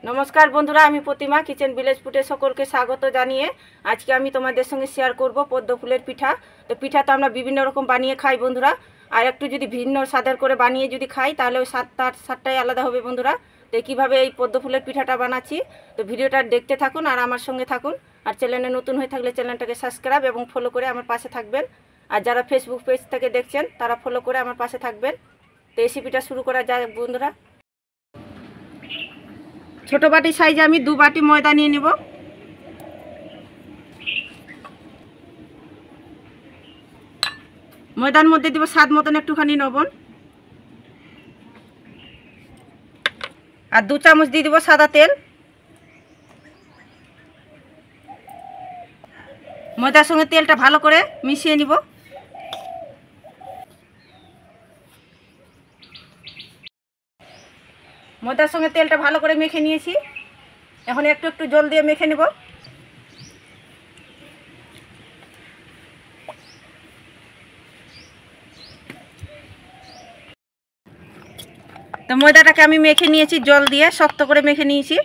नमस्कार बंधुरा आमी प्रतिमा किचेन विलेज फुडे सकलके स्वागत जानिए आज के आमी तोमादेर संगे शेयर करब पद्म फुलेर पिठा। तो पिठा तो आमरा विभिन्न रकम बानिए खाई बंधुरा, और एकटू जोदि भिन्न स्वादेर करे बानिए जोदि खाई ताहले ओई स्वादटाई आलादा होबे बंधुरा। तो किभाबे एई पद्म फुलेर पिठाटा बानाচ্ছি तो भिडियोटा देखते थाकुन और आमार संगे थाकुन। और चैनेले नतुन हये थाकले चैनेलटाके सबस्क्राइब एबं फलो करे आमार पाशे थाकबेन, और जारा फेसबुक पेज थेके देखछेन तारा फलो करे आमार पाशे थाकबेन। तो रेसिपिटा शुरू करा जाक बंधुरा। छोटो बाटी साइजे आमी 2 बाटी मयदा निये निब। मयदार मध्य দিব स्वाद मतन एकटूखानी लवण और 2 चामच दिए দিব सादा तेल। मयदार संगे तेलटा भालो करे मिशिয়ে निब। मयदार संगे तेलटा भालो करे मेखे निয়েছি। এখন একটু একটু জল দিয়ে মেখে নেব। তো ময়দাটাকে আমি মেখে নিয়েছি জল দিয়ে, শক্ত করে মেখে নিয়েছি।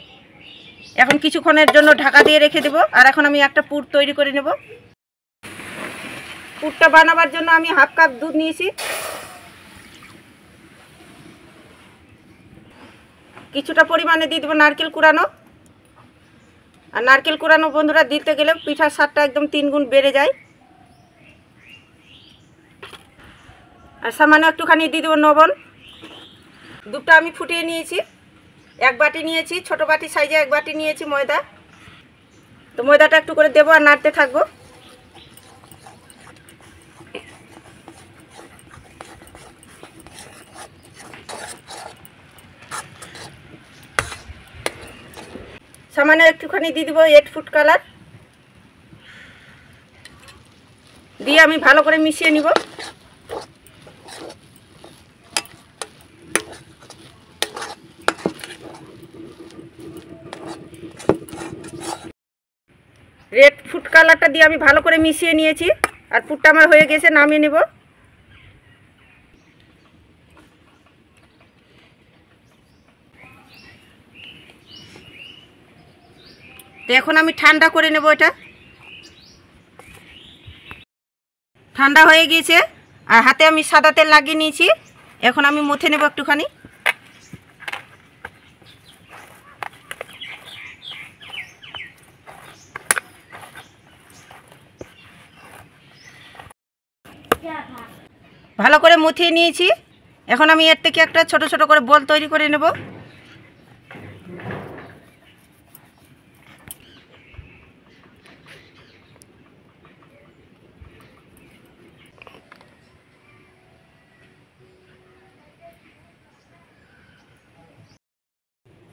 এখন কিছুক্ষণের জন্য ঢাকা দিয়ে রেখে দেব। আর এখন আমি একটা পুর তৈরি করে নেব। পুরটা বানাবার জন্য আমি হাফ কাপ দুধ নিয়েছি। কিছুটা পরিমাণে দিয়ে দেব নারকেল কুড়ানো। আর নারকেল কুড়ানো বন্ধুরা দিতে গেলে পিঠার স্বাদটা একদম 3 গুণ বেড়ে যায়। আর সামান্য একটুখানি দিয়ে দেব লবণ। দুধটা আমি ফুটিয়ে নিয়েছি। 1 বাটি নিয়েছি, ছোট বাটি সাইজে 1 বাটি নিয়েছি ময়দা। তো ময়দাটা একটু করে দেব আর নাড়তে থাকবো। सामान्य एकटूखानी दिए देव 8 फुट कलर दिए आमी भालो करे मिशिয়ে निब। रेड फुट कलरटा दिए आमी भालो करे मिशिয়ে নিয়েছি। আর পুরটা আমার হয়ে গেছে, নামিয়ে নেব। তো এখন আমি ঠান্ডা করে নেব। এটা ঠান্ডা হয়ে গিয়েছে আর হাতে আমি সাদা তেল লাগিয়ে নিয়েছি। এখন আমি মথে নেব একটুখানি। ভালো করে মথিয়ে নিয়েছি। এখন আমি এর থেকে একটা ছোট ছোট করে বল তৈরি করে নেব।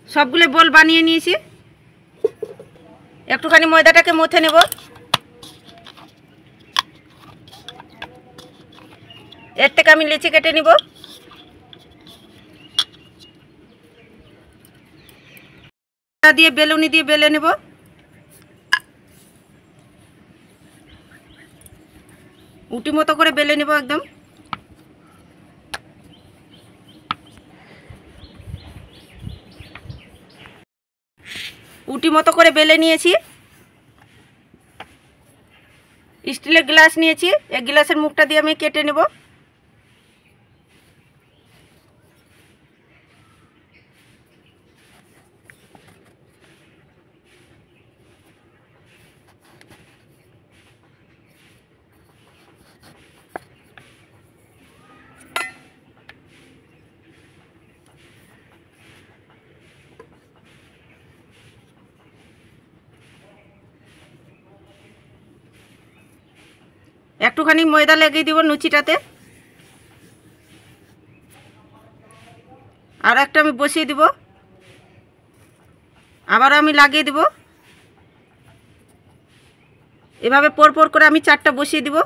সবগুলো বল বানিয়ে নিয়েছি। একটুখানি ময়দাটাকে মথে নেব। এর থেকে আমি লেচি কেটে নিব। দিয়ে বেলুনি দিয়ে বেলে নেব। উটি মতো করে বেলে নেব একদম। উটি মতো করে বেলে নিয়েছি। স্টিলের গ্লাস নিয়েছি, এই গ্লাসের মুখটা দিয়ে আমি কেটে নেব। একটুখানি ময়দা লাগিয়ে দিব লুচিটাতে। আর একটা আমি বসিয়ে দিব, আবার আমি লাগিয়ে দিব। এভাবে পরপর করে আমি 4টা বসিয়ে দিব।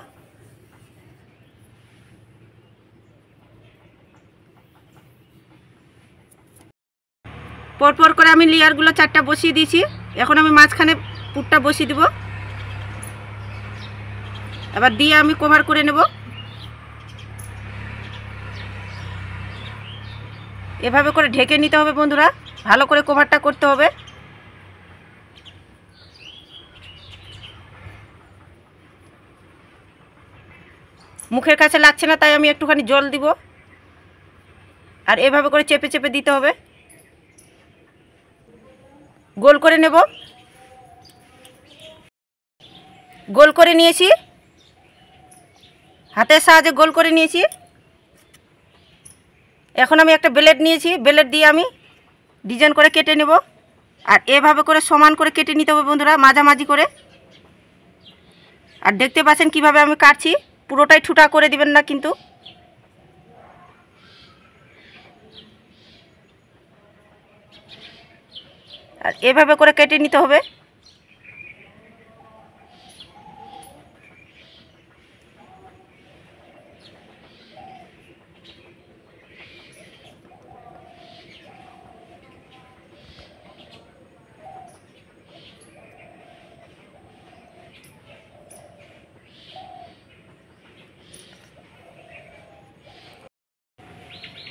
পরপর করে আমি লেয়ারগুলো 4টা বসিয়ে দিয়েছি। এখন আমি মাঝখানে পুরটা বসিয়ে দিব। এবার দিয়ে আমি কভার করে নেব। এভাবে করে ঢেকে নিতে হবে বন্ধুরা। ভালো করে কভারটা করতে হবে। মুখের কাছে লাগছে না, তাই আমি একটুখানি জল দিব। আর এভাবে করে চেপে চেপে দিতে হবে। গোল করে নেব। গোল করে নিয়েছি, হাতের সাহায্যে গোল করে নিয়েছি। এখন আমি একটা ব্লেড নিয়েছি, ব্লেড দিয়ে আমি ডিজাইন করে কেটে নেব। আর এভাবে করে সমান করে কেটে নিতে হবে বন্ধুরা, মাঝামাঝি করে। আর দেখতে পাচ্ছেন কিভাবে আমি কাটছি, পুরোটাই ঠুটা করে দিবেন না কিন্তু। আর এভাবে করে কেটে নিতে হবে।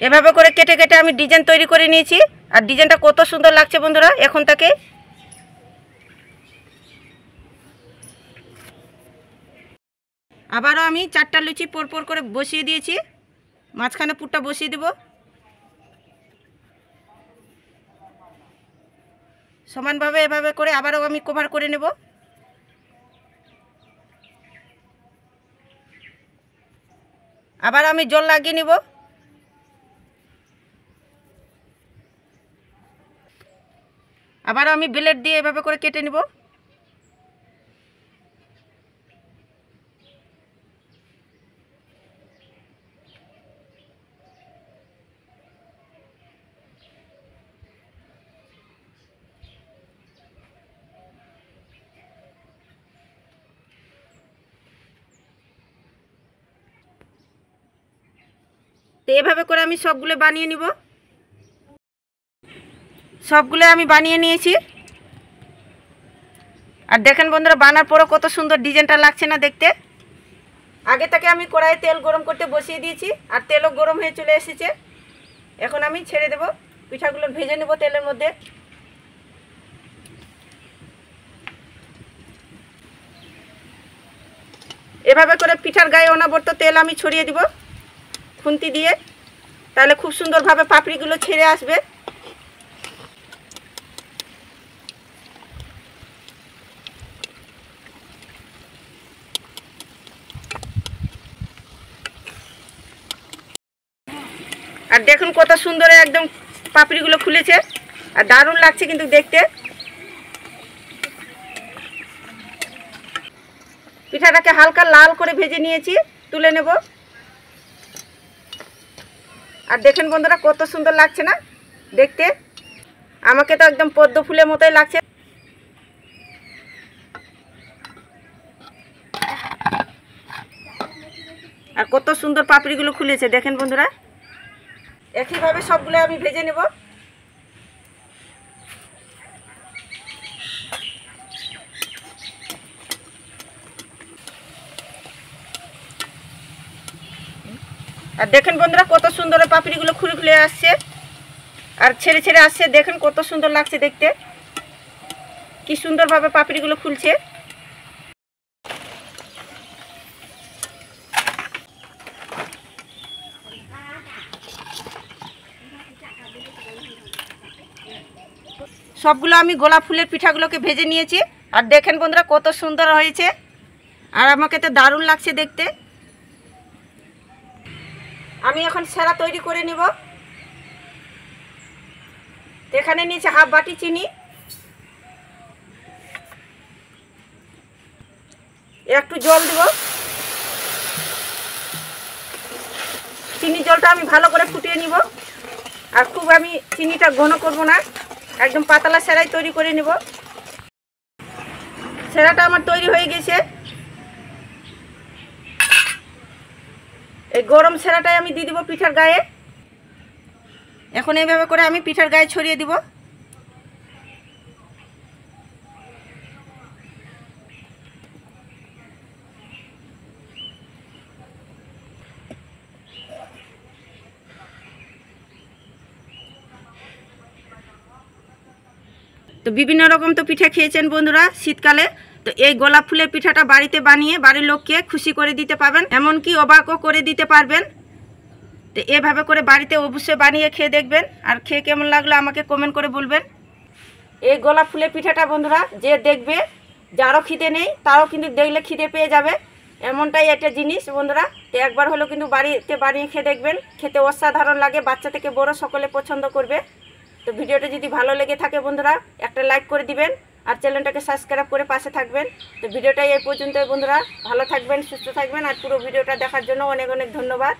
এভাবে করে কেটে কেটে আমি ডিজাইন তৈরি করে নিয়েছি। আর ডিজাইনটা কত সুন্দর লাগছে বন্ধুরা এখন থেকে। আবারও আমি 4টা লুচি পরপর করে বসিয়ে দিয়েছি, মাঝখানে পুরটা বসিয়ে দেব। সমানভাবে এভাবে করে আবারও আমি কভার করে নেব। আবার আমি জল লাগিয়ে নেব। আবারও আমি ব্লেড দিয়ে এভাবে করে কেটে নেব। তো এভাবে করে আমি সবগুলো বানিয়ে নিব। সবগুলো আমি বানিয়ে নিয়েছি। আর দেখেন বন্ধুরা, বানার পরও কত সুন্দর ডিজাইনটা লাগছে না দেখতে। আগে থেকে আমি কড়াইয়ে তেল গরম করতে বসিয়ে দিয়েছি, আর তেলও গরম হয়ে চলে এসেছে। এখন আমি ছেড়ে দেব, পিঠাগুলো ভেজে নেব তেলের মধ্যে। এভাবে করে পিঠার গায়ে অনাবর্ত তেল আমি ছড়িয়ে দিব খুন্তি দিয়ে, তাহলে খুব সুন্দরভাবে পাপড়িগুলো ছেড়ে আসবে। আর দেখুন কত সুন্দর একদম পাপড়িগুলো খুলেছে, আর দারুণ লাগছে কিন্তু দেখতে। পিঠাটাকে হালকা লাল করে ভেজে নিয়েছি, তুলে নেব। আর দেখেন বন্ধুরা কত সুন্দর লাগছে না দেখতে। আমাকে তো একদম পদ্ম ফুলের মতোই লাগছে। আর কত সুন্দর পাপড়িগুলো খুলেছে দেখেন বন্ধুরা। একইভাবে সবগুলো আমি ভেজে নেব। আর দেখেন বন্ধুরা কত সুন্দর পাপড়িগুলো খুলে খুলে আসছে আর ছেড়ে ছেড়ে আসছে। দেখেন কত সুন্দর লাগছে দেখতে, কি সুন্দরভাবে পাপড়িগুলো খুলছে। সবগুলো আমি গোলাপ ফুলের পিঠাগুলোকে ভেজে নিয়েছি। আর দেখেন বন্ধুরা কত সুন্দর হয়েছে, আর আমাকে তো দারুণ লাগছে দেখতে। আমি এখন সেরা তৈরি করে নিব। এখানে নিচে হাফ বাটি চিনি, একটু জল দেব। চিনি জলটা আমি ভালো করে ফুটিয়ে নিব। আর খুব আমি চিনিটা ঘন করব না, একদম পাতলা সেরাই তৈরি করে নিব। সেরাটা আমার তৈরি হয়ে গেছে। এই গরম সেরাটাই আমি দিয়ে দিব পিঠার গায়ে। এখন এইভাবে করে আমি পিঠার গায়ে ছড়িয়ে দিব। তো বিভিন্ন রকম তো পিঠা খেয়েছেন বন্ধুরা শীতকালে। তো এই গোলাপ ফুলের পিঠাটা বাড়িতে বানিয়ে বাড়ির লোককে খুশি করে দিতে পারবেন, এমনকি অবাকও করে দিতে পারবেন। তো এভাবে করে বাড়িতে অবশ্যই বানিয়ে খেয়ে দেখবেন, আর খেয়ে কেমন লাগলো আমাকে কমেন্ট করে বলবেন। এই গোলাপ ফুলের পিঠাটা বন্ধুরা যে দেখবে, যারও খিদে নেই তারও কিন্তু দেখলে খিদে পেয়ে যাবে, এমনটাই একটা জিনিস বন্ধুরা। তো একবার হলেও কিন্তু বাড়িতে বানিয়ে খেয়ে দেখবেন, খেতে অসাধারণ লাগে, বাচ্চা থেকে বড় সকলে পছন্দ করবে। তো ভিডিওটা যদি ভালো লেগে থাকে বন্ধুরা একটা লাইক করে দিবেন, আর চ্যানেলটাকে সাবস্ক্রাইব করে পাশে থাকবেন। তো ভিডিওটা এই পর্যন্তই বন্ধুরা, ভালো থাকবেন, সুস্থ থাকবেন, আর পুরো ভিডিওটা দেখার জন্য অনেক অনেক ধন্যবাদ।